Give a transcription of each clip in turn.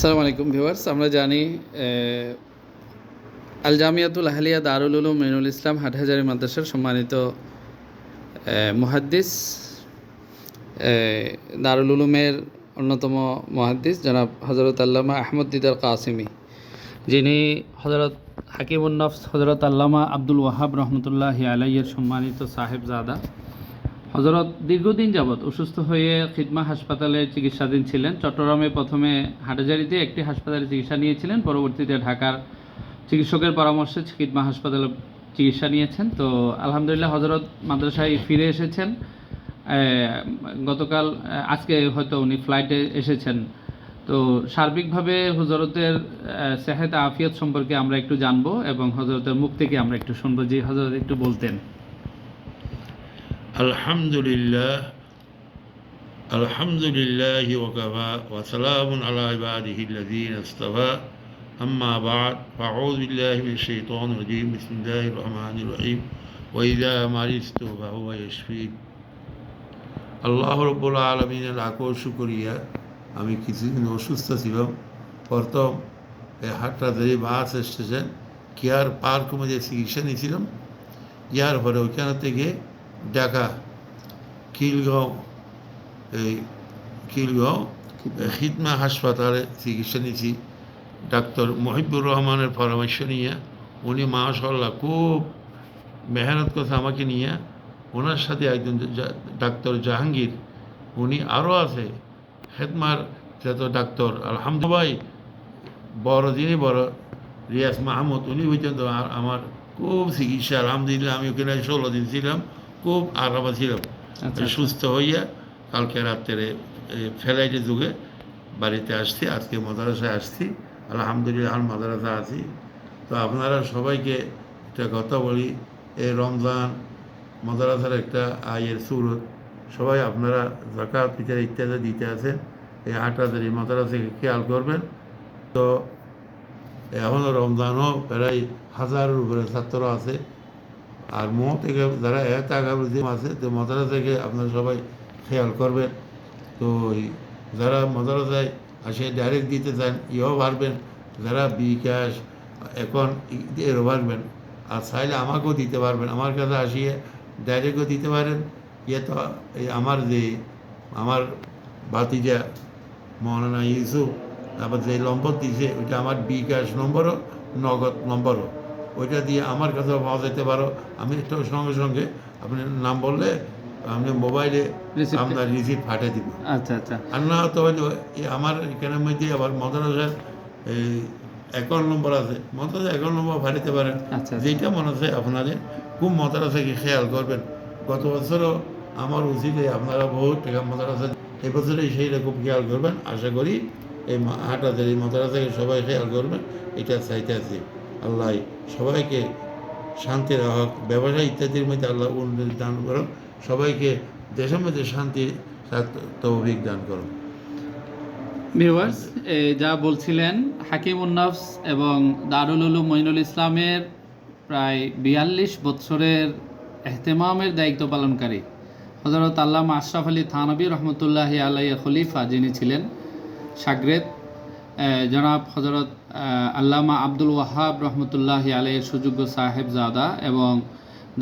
আসসালামু আলাইকুম ভিউয়ার্স, আমরা জানি আল জামিয়াতুল আহলিয়া দারুল উলুম মঈনুল ইসলাম হাটহাজারী মাদ্রাসার সম্মানিত মুহাদ্দিস, দারুল উলুমের অন্যতম মুহাদ্দিস জনাব হযরত আল্লামা আহমদ দিদার কাসিমি, যিনি হযরত হাকিমুন নফস হযরত আল্লামা আব্দুল ওয়াহাব রহমতুল্লাহি আলাইহির সম্মানিত সাহেবজাদা। হযরত দীর্ঘদিন যাবৎ অসুস্থ হয়ে খিদমা হাসপাতালে চিকিৎসাধীন ছিলেন। চট্টগ্রামে প্রথমে হাটহাজারীতে একটি হাসপাতালে চিকিৎসা নিয়েছিলেন, পরবর্তীতে ঢাকার চিকিৎসকের পরামর্শে খিদমা হাসপাতালে চিকিৎসা নিয়েছেন। তো আলহামদুলিল্লাহ হযরত মাদ্রাসায় ফিরে এসেছেন। গতকাল আজকে হয়তো উনি ফ্লাইটে এসেছেন। তো সার্বিকভাবে হযরতের সেহত আফিয়ত সম্পর্কে আমরা একটু জানবো এবং হযরতের মুখ থেকে আমরা একটু শুনবো যে হযরত একটু বলতেন। আলহামদুলিল্লাহ ওয়াকাফা ওয়া সালামুন আলা ইবাদিহিল্লাযীনা ইসতাফা আম্মা বা'দ ফাআউযু বিল্লাহি মিনাশ শাইতানির রাজীম বিসমিল্লাহির রহমানির রহিম ওয়া ইযা মারিজতু ফাহুয়া ইয়াশফিন। আল্লাহ রাব্বুল আলামিনের লাখো শুকরিয়া। আমি কিছুদিন অসুস্থ ছিলাম। প্রথম Hathazari bus station care park মধ্যে চিকিৎসা নিয়েছিলাম। ইয়ার পরে ওইখান থেকে ঢাকা খিলগাঁও খিদমা হাসপাতালে চিকিৎসা নিয়েছি ডাক্তার মহিবুর রহমানের পরামর্শ নিয়ে। উনি মাশাআল্লাহ খুব মেহনত করছে আমাকে নিয়ে। ওনার সাথে একজন ডাক্তার জাহাঙ্গীর, উনি আরও আছে হেদমার যত ডাক্তার আলহামদুলিল্লাহ বড় যিনি বড় রিয়াজ মাহমুদ, উনি পর্যন্ত আর আমার খুব চিকিৎসা আলহামদুলিল্লাহ। আমি ওখানে 16 দিন ছিলাম, খুব আরামে ছিলাম। সুস্থ হইয়া কালকে রাত্রে ফ্লাইটে যুগে বাড়িতে আসছি। আজকে মাদ্রাসায় আসছি, আলহামদুলিল্লাহ মাদ্রাসা আছি। তো আপনারা সবাইকে একটা কথা বলি, এই রমজান মাদ্রাসার একটা আয়ের সুরত, সবাই আপনারা যাকাত ফিতর ইত্যাদি দিতে আছেন, এই হাটহাজারী মাদ্রাসাকে খেয়াল করবেন। তো এখনও রমজানও প্রায় 1000-এর উপরে ছাত্র আছে। আর থেকে যারা আছে, তো মাদ্রাসাকে আপনারা সবাই খেয়াল করবেন। তো যারা মাদ্রাসায় আসে ডাইরেক্ট দিতে চান ইও পারবেন, যারা বিকাশ এখন এরও পারবেন, আর চাইলে আমাকেও দিতে পারবেন। আমার কাছে আসিয়ে ডাইরেক্টও দিতে পারেন। ইয়ে তো আমার ভাতিজা মৌলানা ইউসুফ আবার যে নম্বর দিয়েছে ওইটা আমার বিকাশ নম্বরও, নগদ নম্বরও, ওইটা দিয়ে আমার কাছেও পাওয়া যেতে পারো। আমি একটু সঙ্গে সঙ্গে আপনি নাম বললে আপনি মোবাইলে আপনার রিসিপ্ট পাঠিয়ে দিব। আচ্ছা আচ্ছা। আর না তো আমার এখানের মধ্যে আবার মাদ্রাসার এই অ্যাকাউন্ট নম্বর আছে, মাদ্রাসা অ্যাকাউন্ট নম্বর পাঠাতে পারেন। যেটা মনে হচ্ছে আপনাদের খুব মাদ্রাসাকে খেয়াল করবেন। গত বছরও আমার উচিত আপনারা বহুত টাকা মাদ্রাসা, এবছরে সেই রকম খেয়াল করবেন। আশা করি এই হাটহাজারী মাদ্রাসাকে সবাই খেয়াল করবেন, এটা চাইতে আছি। আল্লাহ সবাইকে শান্তি রাখক, ব্যবসা ইত্যাদির মধ্যে আল্লাহ উন্নতি দান করুন, সবাইকে দেশের মধ্যে শান্তি তৌফিক দান করুন। ভিউয়ার্স, যা বলছিলেন হাকিমুন নফস এবং দারুল উলুম মঈনুল ইসলামের প্রায় 42 বছরের এহতেমামের দায়িত্ব পালনকারী হযরত আল্লামা আশরাফ আলী থানভী রহমতুল্লাহি আলাইহি খলিফা, যিনি ছিলেন শাগরেদ জনাব হযরত আল্লামা আব্দুল ওয়াহাব রহমতুল্লাহি আলাইহির সুযোগ্য সাহেবজাদা এবং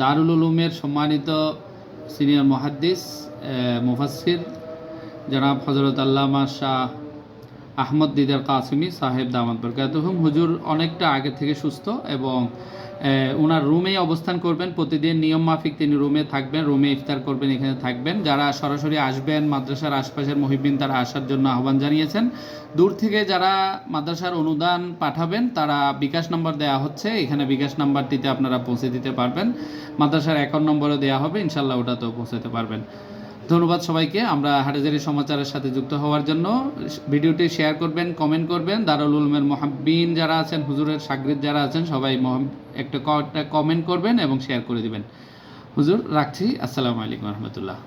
দারুল উলুমের সম্মানিত সিনিয়র মুহাদ্দিস মুফাসসির জনাব হযরত আল্লামা শাহ আহমদ দিদার কাসিমি সাহেব দামাত বরকাতুহুম। হুজুর অনেকটা আগে থেকে সুস্থ এবং ওনার রুমেই অবস্থান করবেন। প্রতিদিন নিয়ম মাফিক তিনি রুমে থাকবেন, রুমে ইফতার করবেন, এখানে থাকবেন। যারা সরাসরি আসবেন মাদ্রাসার আশপাশের মুহিব্বিন, তারা আসার জন্য আহ্বান জানিয়েছেন। দূর থেকে যারা মাদ্রাসার অনুদান পাঠাবেন তারা বিকাশ নম্বর দেওয়া হচ্ছে, এখানে বিকাশ নাম্বারটিতে আপনারা পৌঁছে দিতে পারবেন। মাদ্রাসার অ্যাকাউন্ট নম্বরও দেওয়া হবে, ইনশাল্লাহ ওটাতেও পৌঁছাতে পারবেন। ধন্যবাদ সবাইকে। আমরা হাটহাজারী সমাচারের সাথে যুক্ত হওয়ার জন্য ভিডিওটি শেয়ার করবেন, কমেন্ট করবেন। দারুল উলুমের মুহাব্বিন যারা আছেন, হুজুরের শাগরিদ যারা আছেন, সবাই একটা কমেন্ট করবেন এবং শেয়ার করে দিবেন। হুজুর রাখছি। আসসালামু আলাইকুম রহমতুল্লাহ।